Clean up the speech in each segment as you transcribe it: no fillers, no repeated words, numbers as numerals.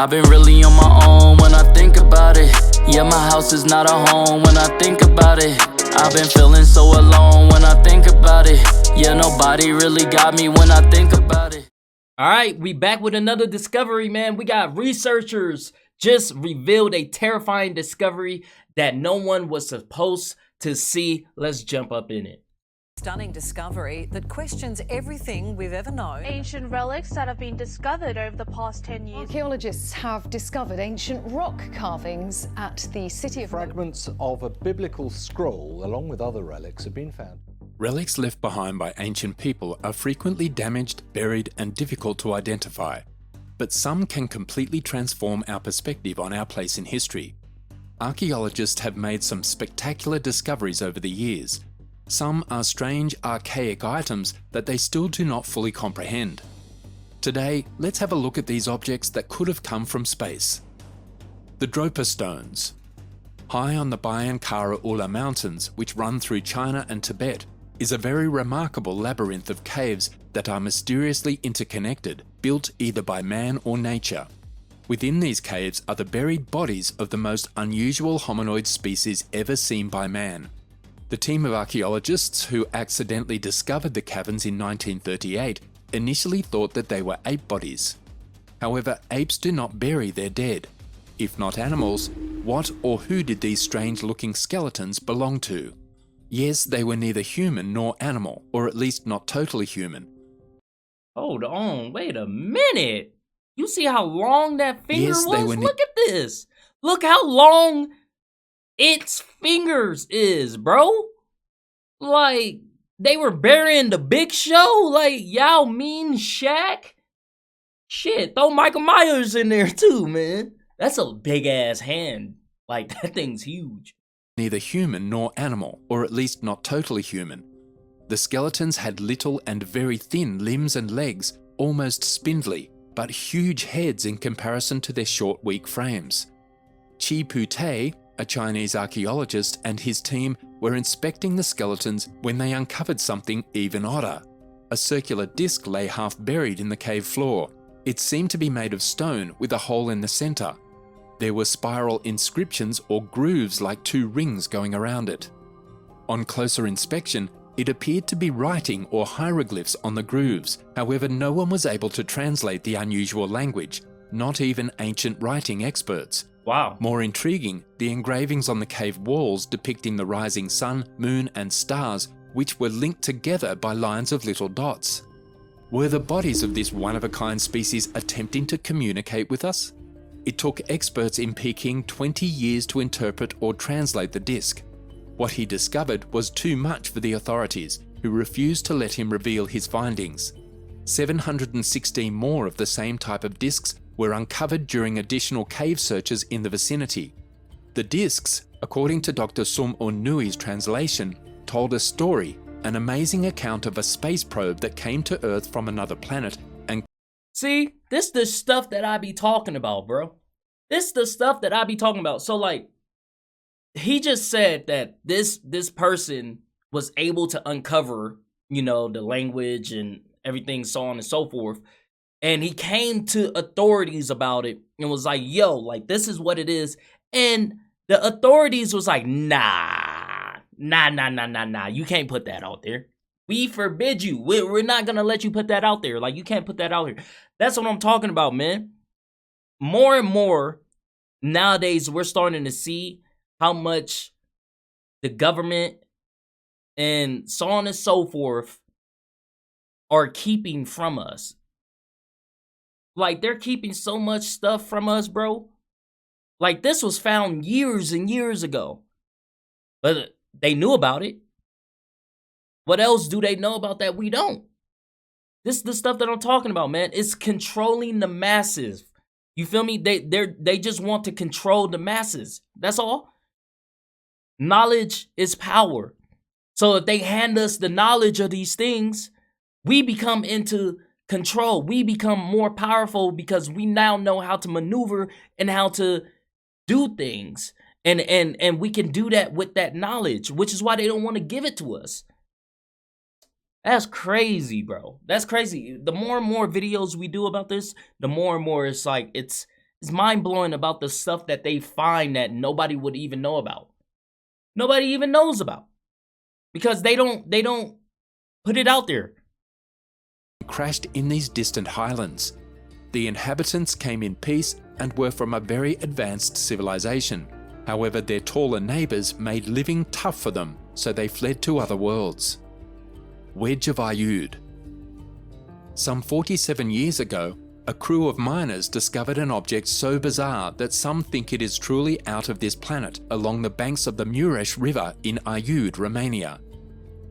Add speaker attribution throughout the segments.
Speaker 1: I've been really on my own when I think about it. Yeah, my house is not a home when I think about it. I've been feeling so alone when I think about it. Yeah, nobody really got me when I think about it.
Speaker 2: Alright, we back with another discovery, man. We got researchers just revealed a terrifying discovery that no one was supposed to see. Let's jump up in it.
Speaker 3: Stunning discovery that questions everything we've ever known.
Speaker 4: Ancient relics that have been discovered over the past 10 years.
Speaker 5: Archaeologists have discovered ancient rock carvings at the city of...
Speaker 6: Fragments of a biblical scroll, along with other relics, have been found.
Speaker 7: Relics left behind by ancient people are frequently damaged, buried, and difficult to identify. But some can completely transform our perspective on our place in history. Archaeologists have made some spectacular discoveries over the years. Some are strange, archaic items that they still do not fully comprehend. Today, let's have a look at these objects that could have come from space. The Dropa stones. High on the Bayankara Ula mountains, which run through China and Tibet, is a very remarkable labyrinth of caves that are mysteriously interconnected, built either by man or nature. Within these caves are the buried bodies of the most unusual hominoid species ever seen by man. The team of archaeologists who accidentally discovered the caverns in 1938 initially thought that they were ape bodies. However, apes do not bury their dead. If not animals, what or who did these strange-looking skeletons belong to? Yes, they were neither human nor animal, or at least not totally human.
Speaker 2: Hold on, wait a minute. You see how long that finger
Speaker 7: Yes,
Speaker 2: was? Look at this. Look how long its fingers is, bro. Like, they were burying the Big Show, like Yao Ming, Shaq. Shit, throw Michael Myers in there too, man. That's a big ass hand. Like, that thing's huge.
Speaker 7: Neither human nor animal, or at least not totally human. The skeletons had little and very thin limbs and legs, almost spindly, but huge heads in comparison to their short, weak frames. Chi Pu-Te, a Chinese archaeologist, and his team were inspecting the skeletons when they uncovered something even odder. A circular disc lay half buried in the cave floor. It seemed to be made of stone with a hole in the center. There were spiral inscriptions or grooves like two rings going around it. On closer inspection, it appeared to be writing or hieroglyphs on the grooves. However, no one was able to translate the unusual language, not even ancient writing experts.
Speaker 2: Wow.
Speaker 7: More intriguing, the engravings on the cave walls depicting the rising sun, moon, and stars, which were linked together by lines of little dots. Were the bodies of this one-of-a-kind species attempting to communicate with us? It took experts in Peking 20 years to interpret or translate the disc. What he discovered was too much for the authorities, who refused to let him reveal his findings. 716 more of the same type of discs were uncovered during additional cave searches in the vicinity. The discs, according to Dr. Sum Un Nui's translation, told a story, an amazing account of a space probe that came to Earth from another planet and...
Speaker 2: See, this the stuff that I be talking about, bro. This the stuff that I be talking about. So, like, he just said that this person was able to uncover, you know, the language and everything, so on and so forth. And he came to authorities about it and was like, yo, like, this is what it is. And the authorities was like, nah. You can't put that out there. We forbid you. We're not going to let you put that out there. Like, you can't put that out here. That's what I'm talking about, man. More and more, nowadays, we're starting to see how much the government and so on and so forth are keeping from us. Like, they're keeping so much stuff from us, bro. Like, this was found years and years ago. But they knew about it. What else do they know about that we don't? This is the stuff that I'm talking about, man. It's controlling the masses. You feel me? They just want to control the masses. That's all. Knowledge is power. So if they hand us the knowledge of these things, we become into control. We become more powerful because we now know how to maneuver and how to do things. And we can do that with that knowledge, which is why they don't want to give it to us. That's crazy, bro. That's crazy. The more and more videos we do about this, the more and more it's like, it's is mind-blowing about the stuff that they find that nobody would even know about. Nobody even knows about. Because they don't put it out there.
Speaker 7: Crashed in these distant highlands. The inhabitants came in peace and were from a very advanced civilization. However, their taller neighbours made living tough for them, so they fled to other worlds. Wedge of Aiud. Some 47 years ago, a crew of miners discovered an object so bizarre that some think it is truly out of this planet along the banks of the Mureș River in Aiud, Romania.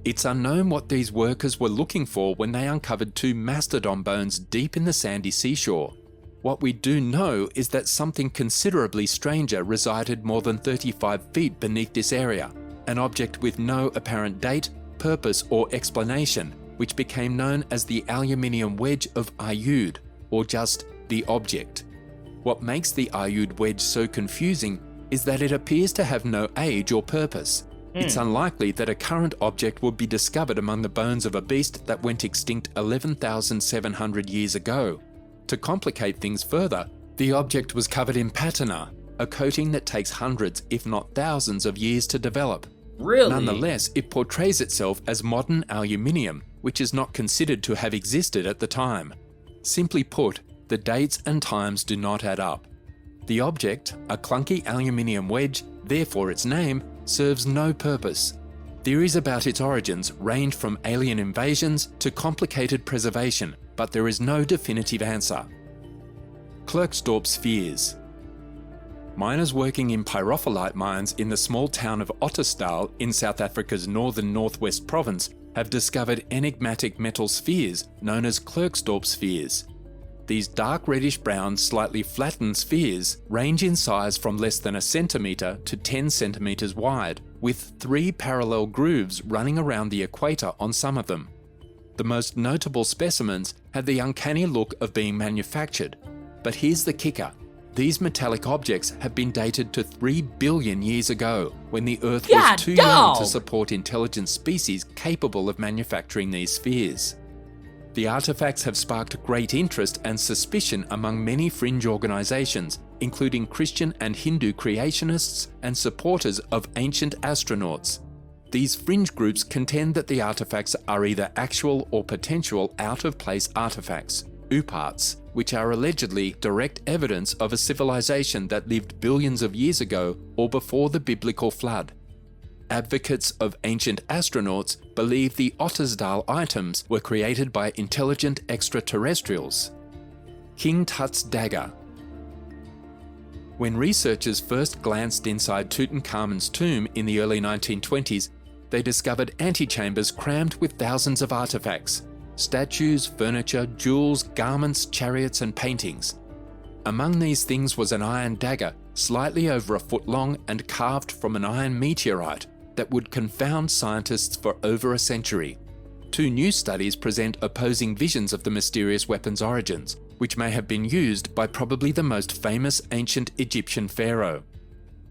Speaker 7: It's unknown what these workers were looking for when they uncovered two mastodon bones deep in the sandy seashore. What we do know is that something considerably stranger resided more than 35 feet beneath this area, an object with no apparent date, purpose or explanation, which became known as the aluminium wedge of Aiud, or just the object. What makes the Aiud wedge so confusing is that it appears to have no age or purpose. It's unlikely that a current object would be discovered among the bones of a beast that went extinct 11,700 years ago. To complicate things further, the object was covered in patina, a coating that takes hundreds, if not thousands, of years to develop.
Speaker 2: Really?
Speaker 7: Nonetheless, it portrays itself as modern aluminium, which is not considered to have existed at the time. Simply put, the dates and times do not add up. The object, a clunky aluminium wedge, therefore its name, serves no purpose. Theories about its origins range from alien invasions to complicated preservation, but there is no definitive answer. Klerksdorp spheres. Miners working in pyrophyllite mines in the small town of Ottosdal in South Africa's northern northwest province have discovered enigmatic metal spheres known as Klerksdorp spheres. These dark reddish-brown, slightly flattened spheres range in size from less than a centimetre to 10 centimetres wide, with 3 parallel grooves running around the equator on some of them. The most notable specimens have the uncanny look of being manufactured. But here's the kicker. These metallic objects have been dated to 3 billion years ago, when the Earth was too young to support intelligent species capable of manufacturing these spheres. The artifacts have sparked great interest and suspicion among many fringe organisations, including Christian and Hindu creationists and supporters of ancient astronauts. These fringe groups contend that the artifacts are either actual or potential out-of-place artifacts, UPARTs, which are allegedly direct evidence of a civilization that lived billions of years ago or before the biblical flood. Advocates of ancient astronauts believe the Ottosdal items were created by intelligent extraterrestrials. King Tut's dagger. When researchers first glanced inside Tutankhamun's tomb in the early 1920s, they discovered antechambers crammed with thousands of artifacts: statues, furniture, jewels, garments, chariots, and paintings. Among these things was an iron dagger, slightly over a foot long and carved from an iron meteorite that would confound scientists for over a century. 2 new studies present opposing visions of the mysterious weapon's origins, which may have been used by probably the most famous ancient Egyptian pharaoh.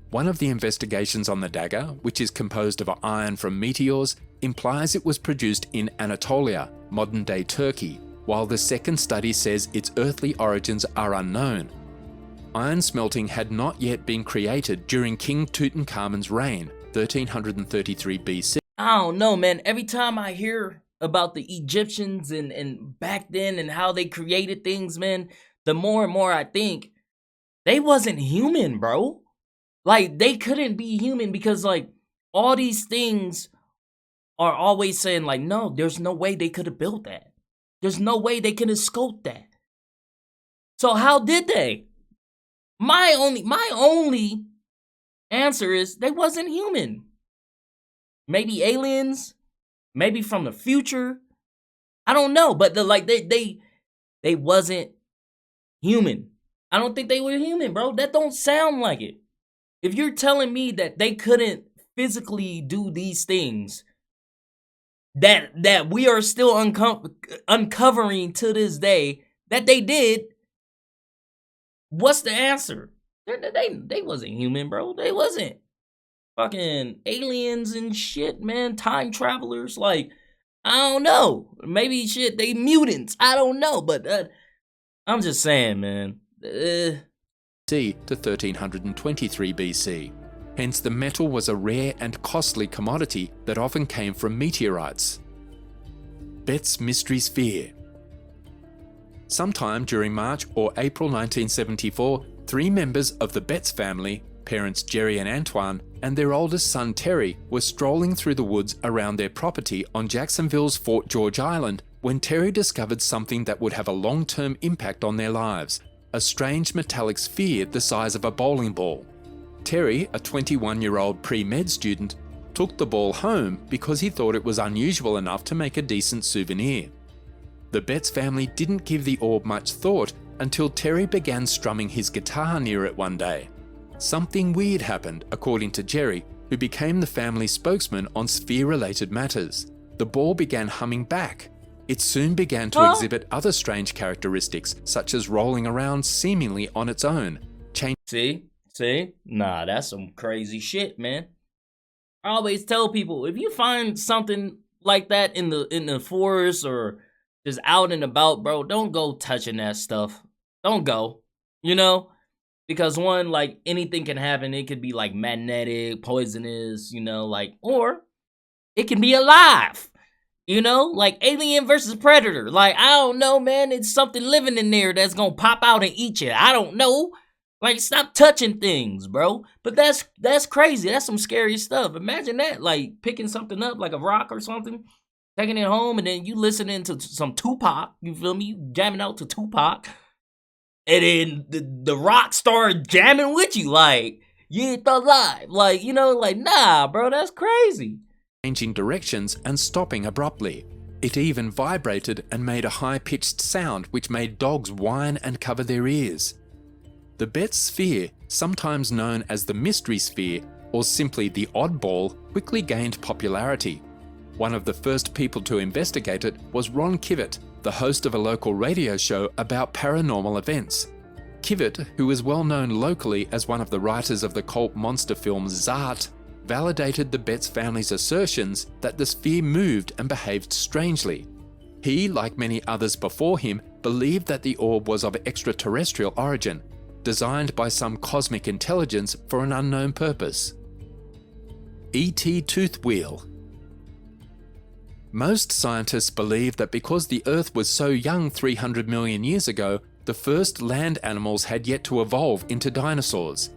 Speaker 7: One of the investigations on the dagger, which is composed of iron from meteors, implies it was produced in Anatolia, modern-day Turkey, while the second study says its earthly origins are unknown. Iron smelting had not yet been created during King Tutankhamun's reign, 1333 BC.
Speaker 2: I don't know, man. Every time I hear about the Egyptians and back then and how they created things, man, the more and more I think they wasn't human, bro. Like, they couldn't be human because, like, all these things are always saying, like, no, there's no way they could have built that. There's no way they could have scoped that. So how did they? My only answer is they wasn't human. Maybe aliens, maybe from the future. I don't know, but they wasn't human. I don't think they were human, bro. That don't sound like it. If you're telling me that they couldn't physically do these things that we are still uncovering to this day that they did, what's the answer? They wasn't human, bro. They wasn't. Fucking aliens and shit, man. Time travelers. Like, I don't know. Maybe shit, they mutants. I don't know. But I'm just saying, man.
Speaker 7: to 1323 BC. Hence, the metal was a rare and costly commodity that often came from meteorites. Betz Mystery Sphere. Sometime during March or April 1974, 3 members of the Betz family, parents Jerry and Antoine, and their oldest son Terry, were strolling through the woods around their property on Jacksonville's Fort George Island when Terry discovered something that would have a long-term impact on their lives, a strange metallic sphere the size of a bowling ball. Terry, a 21-year-old pre-med student, took the ball home because he thought it was unusual enough to make a decent souvenir. The Betz family didn't give the orb much thought until Terry began strumming his guitar near it one day. Something weird happened, according to Jerry, who became the family spokesman on sphere-related matters. The ball began humming back. It soon began to exhibit other strange characteristics, such as rolling around seemingly on its own.
Speaker 2: See? Nah, that's some crazy shit, man. I always tell people, if you find something like that in the forest or just out and about, bro, don't go touching that stuff. Don't go, you know? Because one, like, anything can happen. It could be, like, magnetic, poisonous, you know, like, or it can be alive, you know? Like, Alien versus Predator. Like, I don't know, man. It's something living in there that's gonna pop out and eat you. I don't know. Like, stop touching things, bro. But that's crazy. That's some scary stuff. Imagine that, like, picking something up, like a rock or something, taking it home, and then you listening to some Tupac, you feel me? You jamming out to Tupac. And then the rock started jamming with you, like, you ain't alive. Like, you know, like, nah, bro, that's crazy.
Speaker 7: Changing directions and stopping abruptly. It even vibrated and made a high-pitched sound which made dogs whine and cover their ears. The Betz sphere, sometimes known as the Mystery Sphere, or simply the Oddball, quickly gained popularity. One of the first people to investigate it was Ron Kivett, the host of a local radio show about paranormal events. Kivett, who is well known locally as one of the writers of the cult monster film Zart, validated the Betz family's assertions that the sphere moved and behaved strangely. He, like many others before him, believed that the orb was of extraterrestrial origin, designed by some cosmic intelligence for an unknown purpose. E.T. Tooth Wheel. Most scientists believe that because the Earth was so young 300 million years ago, the first land animals had yet to evolve into dinosaurs.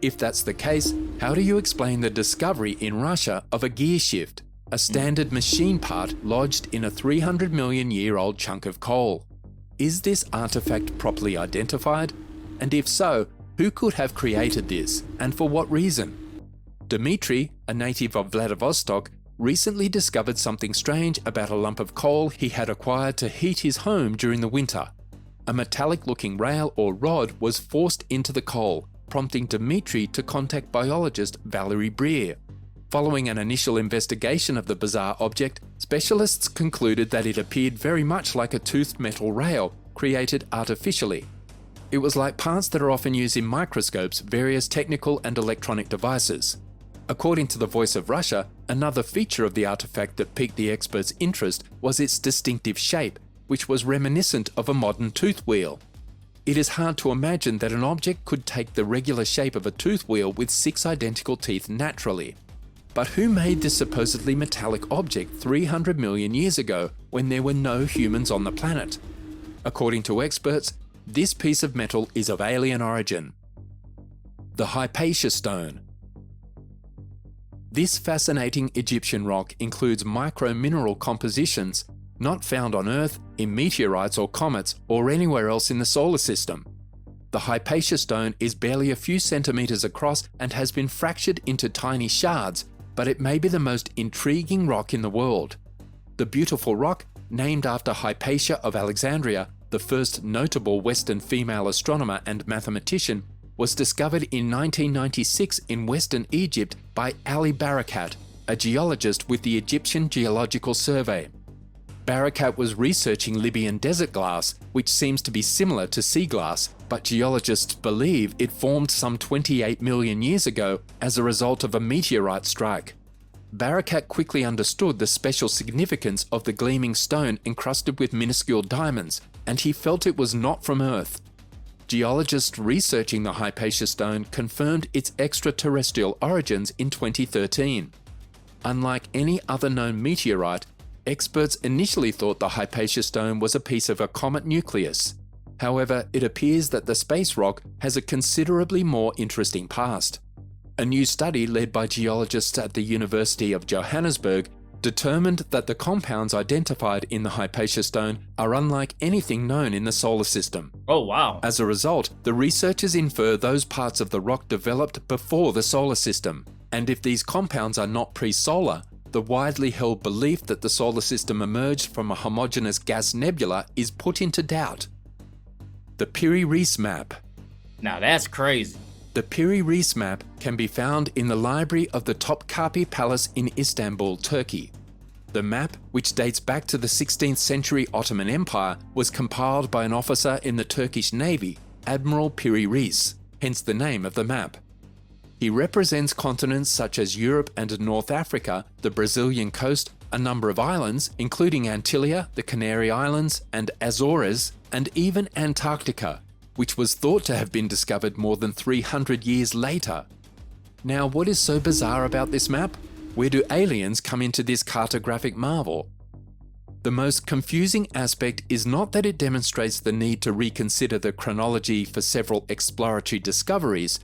Speaker 7: If that's the case, how do you explain the discovery in Russia of a gear shift, a standard machine part lodged in a 300 million year old chunk of coal? Is this artifact properly identified? And if so, who could have created this, and for what reason? Dmitry, a native of Vladivostok, recently discovered something strange about a lump of coal he had acquired to heat his home during the winter. A metallic-looking rail or rod was forced into the coal, prompting Dmitry to contact biologist Valery Breer. Following an initial investigation of the bizarre object, specialists concluded that it appeared very much like a toothed metal rail created artificially. It was like parts that are often used in microscopes, various technical and electronic devices. According to the Voice of Russia, another feature of the artifact that piqued the experts' interest was its distinctive shape, which was reminiscent of a modern tooth wheel. It is hard to imagine that an object could take the regular shape of a tooth wheel with 6 identical teeth naturally. But who made this supposedly metallic object 300 million years ago when there were no humans on the planet? According to experts, this piece of metal is of alien origin. The Hypatia stone. This fascinating Egyptian rock includes micro-mineral compositions not found on Earth, in meteorites or comets, or anywhere else in the solar system. The Hypatia stone is barely a few centimeters across and has been fractured into tiny shards, but it may be the most intriguing rock in the world. The beautiful rock, named after Hypatia of Alexandria, the first notable Western female astronomer and mathematician, was discovered in 1996 in Western Egypt by Ali Barakat, a geologist with the Egyptian Geological Survey. Barakat was researching Libyan desert glass, which seems to be similar to sea glass, but geologists believe it formed some 28 million years ago as a result of a meteorite strike. Barakat quickly understood the special significance of the gleaming stone encrusted with minuscule diamonds, and he felt it was not from Earth. geologists researching the Hypatia stone confirmed its extraterrestrial origins in 2013. Unlike any other known meteorite, experts initially thought the Hypatia stone was a piece of a comet nucleus. However, it appears that the space rock has a considerably more interesting past. A new study led by geologists at the University of Johannesburg determined that the compounds identified in the Hypatia stone are unlike anything known in the solar system.
Speaker 2: Oh, wow.
Speaker 7: As a result, the researchers infer those parts of the rock developed before the solar system. And if these compounds are not pre-solar, the widely held belief that the solar system emerged from a homogeneous gas nebula is put into doubt. The Piri Reis map.
Speaker 2: Now that's crazy.
Speaker 7: The Piri Reis map can be found in the library of the Topkapi Palace in Istanbul, Turkey. The map, which dates back to the 16th century Ottoman Empire, was compiled by an officer in the Turkish Navy, Admiral Piri Reis, hence the name of the map. He represents continents such as Europe and North Africa, the Brazilian coast, a number of islands, including Antillia, the Canary Islands, and Azores, and even Antarctica, which was thought to have been discovered more than 300 years later. Now, what is so bizarre about this map? Where do aliens come into this cartographic marvel? The most confusing aspect is not that it demonstrates the need to reconsider the chronology for several exploratory discoveries,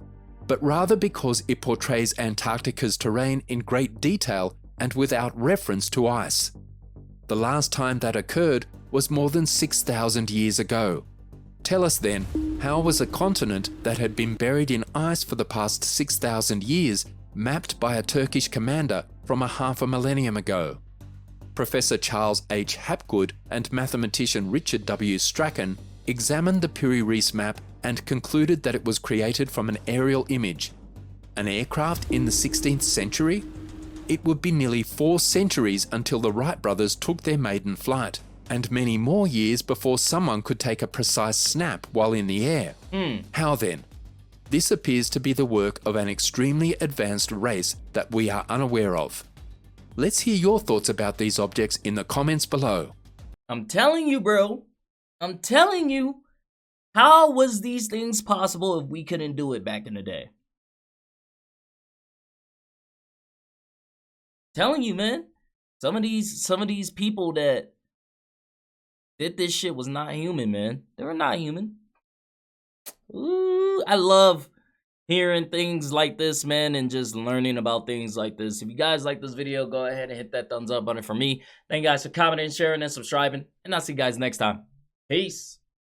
Speaker 7: but rather because it portrays Antarctica's terrain in great detail and without reference to ice. The last time that occurred was more than 6,000 years ago. Tell us then, how was a continent that had been buried in ice for the past 6,000 years mapped by a Turkish commander from a half a millennium ago? Professor Charles H. Hapgood and mathematician Richard W. Strachan examined the Piri Reis map and concluded that it was created from an aerial image. An aircraft in the 16th century? It would be nearly 4 centuries until the Wright brothers took their maiden flight, and many more years before someone could take a precise snap while in the air. How then? This appears to be the work of an extremely advanced race that we are unaware of. Let's hear your thoughts about these objects in the comments below.
Speaker 2: I'm telling you, bro. I'm telling you. How was these things possible if we couldn't do it back in the day? Telling you, man. Some of these people that did this shit was not human, man. They were not human. Ooh, I love hearing things like this, man, and just learning about things like this. If you guys like this video, go ahead and hit that thumbs up button for me. Thank you guys for commenting, sharing, and subscribing, and I'll see you guys next time. Peace.